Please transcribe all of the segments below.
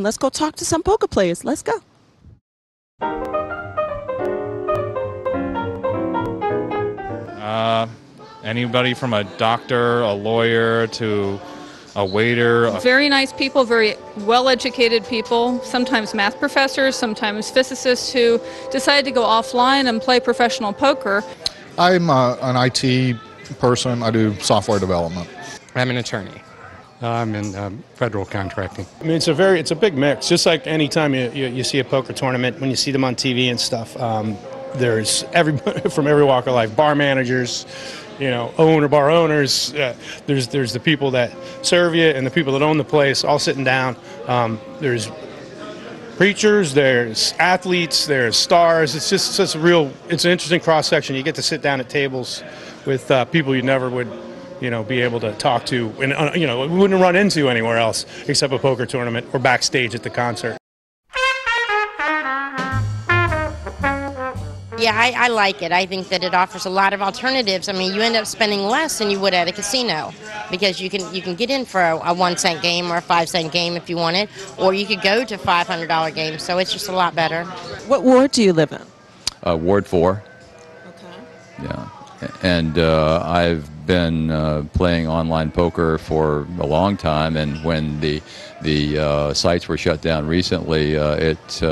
let's go talk to some poker players. Let's go. Anybody from a doctor, a lawyer, to a waiter. Very nice people, very well-educated people, sometimes math professors, sometimes physicists who decide to go offline and play professional poker. I'm an IT person. I do software development. I'm an attorney. I'm in federal contracting. I mean, it's a big mix. Just like any time you see a poker tournament, when you see them on TV and stuff, there's everybody from every walk of life, bar managers, bar owners. There's the people that serve you and the people that own the place all sitting down. There's preachers, there's athletes, there's stars. It's just it's an interesting cross section. You get to sit down at tables with people you never would be able to talk to, and we wouldn't run into anywhere else except a poker tournament or backstage at the concert. Yeah, I like it. I think that it offers a lot of alternatives. I mean, you end up spending less than you would at a casino because you can get in for a 1 cent game or a 5 cent game if you want it, or you could go to $500 games. So it's just a lot better. What ward do you live in? Ward 4. Okay. Yeah. And I've been playing online poker for a long time, and when the sites were shut down recently, it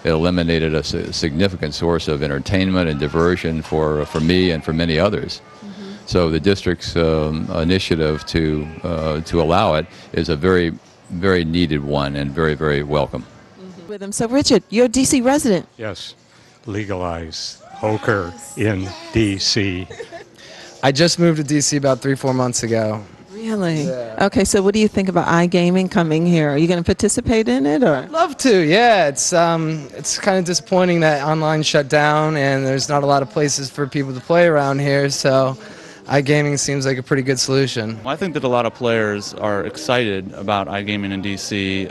eliminated a significant source of entertainment and diversion for me and for many others. Mm-hmm. So the district's initiative to allow it is a very, very needed one and very, very welcome. Mm-hmm. With him. So Richard, you're a D.C. resident. Yes, legalize poker in D.C. I just moved to D.C. about 3-4 months ago. Really? Yeah. Okay, so what do you think about iGaming coming here? Are you going to participate in it, or? I'd love to, yeah. It's kind of disappointing that online shut down and there's not a lot of places for people to play around here, so iGaming seems like a pretty good solution. Well, I think that a lot of players are excited about iGaming in DC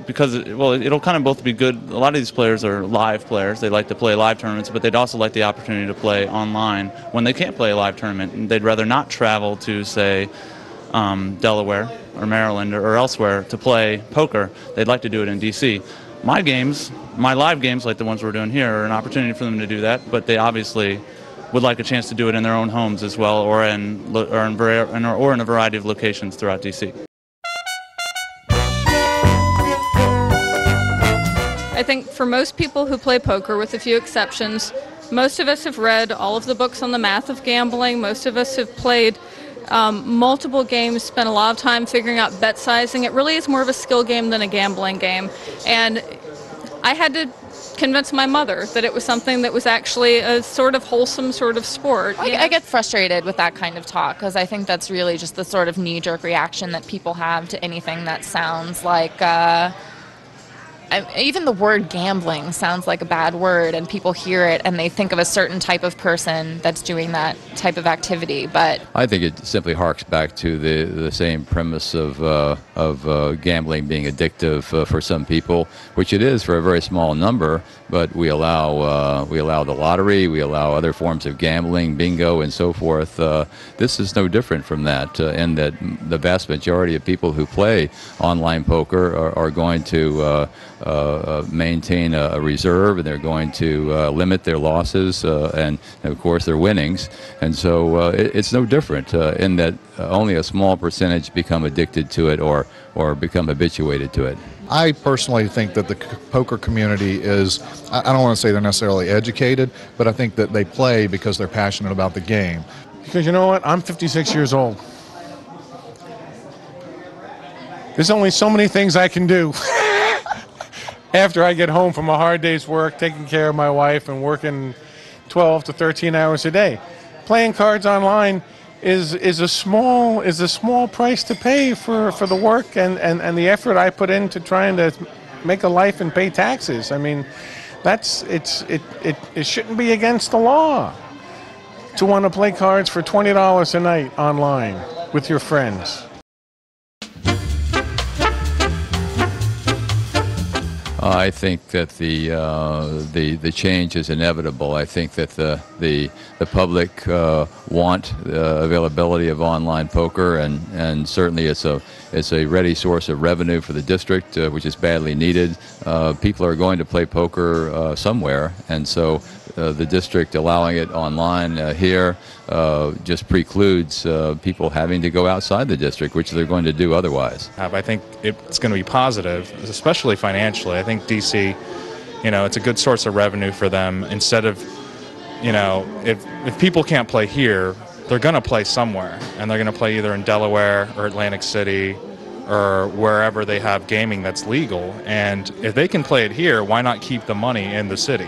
because it'll kind of both be good. A lot of these players are live players. They like to play live tournaments, but they'd also like the opportunity to play online when they can't play a live tournament. And they'd rather not travel to, say, Delaware or Maryland or elsewhere to play poker. They'd like to do it in DC. My live games, like the ones we're doing here, are an opportunity for them to do that, but they obviously would like a chance to do it in their own homes as well, or in a variety of locations throughout DC. I think for most people who play poker, with a few exceptions, most of us have read all of the books on the math of gambling. Most of us have played multiple games, spent a lot of time figuring out bet sizing. It really is more of a skill game than a gambling game. And I had to convince my mother that it was something that was actually a sort of wholesome sort of sport. I get frustrated with that kind of talk because I think that's really just the sort of knee-jerk reaction that people have to anything that sounds like even the word gambling sounds like a bad word, and people hear it and they think of a certain type of person that's doing that type of activity. But I think it simply harks back to the same premise of gambling being addictive for some people, which it is for a very small number. But we allow the lottery, we allow other forms of gambling, bingo, and so forth. This is no different from that, in that the vast majority of people who play online poker are going to maintain a reserve, and they're going to limit their losses and of course their winnings, and so it's no different in that only a small percentage become addicted to it or become habituated to it. I personally think that the poker community is, I don't want to say they're necessarily educated, but I think that they play because they're passionate about the game. Because you know what, I'm 56 years old. There's only so many things I can do after I get home from a hard day's work, taking care of my wife and working 12 to 13 hours a day. Playing cards online is a small price to pay for the work and the effort I put into trying to make a life and pay taxes. I mean, it shouldn't be against the law to want to play cards for $20 a night online with your friends. I think that the change is inevitable. I think that the public want the availability of online poker, and certainly it's a ready source of revenue for the district, which is badly needed. People are going to play poker somewhere, and so the district allowing it online here just precludes people having to go outside the district, which they're going to do otherwise. I think it's going to be positive, especially financially. I think DC, it's a good source of revenue for them. Instead of, if people can't play here, they're going to play somewhere, and they're going to play either in Delaware or Atlantic City or wherever they have gaming that's legal. And if they can play it here, why not keep the money in the city?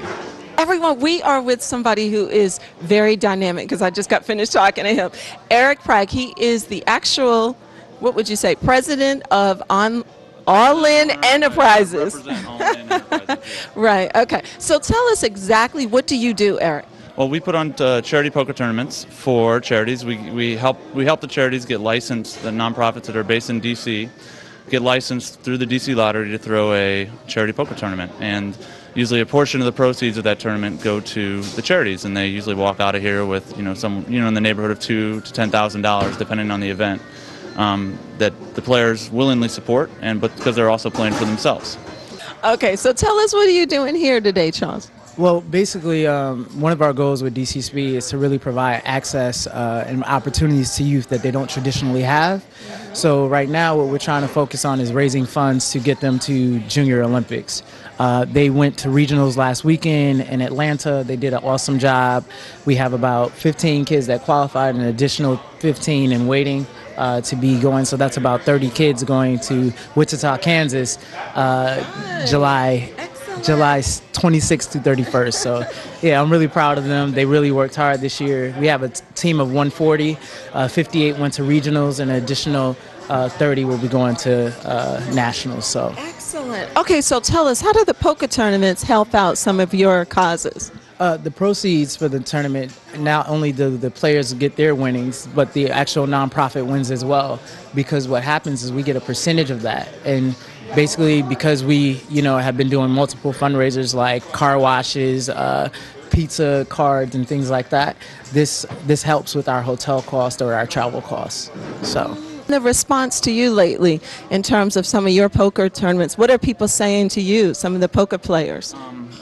Everyone, we are with somebody who is very dynamic, because I just got finished talking to him. Eric Prag, he is the actual, what would you say, president of All In Enterprises. Represent All In Enterprises. Right, okay. So tell us exactly, what do you do, Eric? Well, we put on charity poker tournaments for charities. We help the charities get licensed, the nonprofits that are based in DC, get licensed through the DC Lottery to throw a charity poker tournament. And usually a portion of the proceeds of that tournament go to the charities, and they usually walk out of here with some in the neighborhood of $2,000 to $10,000, depending on the event, that the players willingly support, but because they're also playing for themselves. Okay, so tell us, what are you doing here today, Charles? Well, basically, one of our goals with DC Speed is to really provide access and opportunities to youth that they don't traditionally have. So right now, what we're trying to focus on is raising funds to get them to Junior Olympics. They went to regionals last weekend in Atlanta. They did an awesome job. We have about 15 kids that qualified, and an additional 15 in waiting to be going. So that's about 30 kids going to Wichita, Kansas, July 26th to 31st. So yeah, I'm really proud of them. They really worked hard this year. We have a team of 140. 58 went to regionals, and an additional 30 will be going to nationals. So excellent. Okay, so tell us, how do the poker tournaments help out some of your causes? The proceeds for the tournament, not only do the players get their winnings, but the actual nonprofit wins as well. Because what happens is we get a percentage of that. And basically, because we, have been doing multiple fundraisers like car washes, pizza cards, and things like that, this helps with our hotel cost or our travel costs. So the response to you lately in terms of some of your poker tournaments, what are people saying to you, some of the poker players?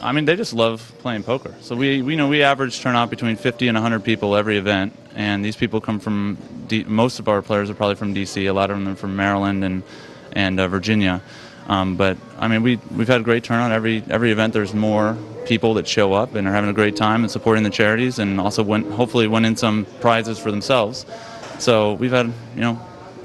They just love playing poker. So we average turnout between 50 and 100 people every event, and these people come from most of our players are probably from DC. A lot of them are from Maryland and Virginia. But we've had a great turnout every event. There's more people that show up and are having a great time and supporting the charities, and also hopefully winning some prizes for themselves. So we've had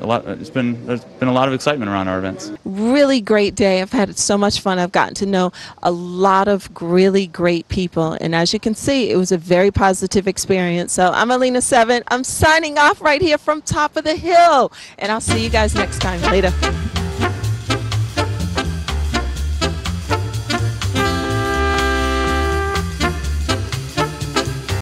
a lot. There's been a lot of excitement around our events. Really great day. I've had so much fun. I've gotten to know a lot of really great people, and as you can see, it was a very positive experience. So I'm Alina 7. I'm signing off right here from top of the hill, and I'll see you guys next time. Later.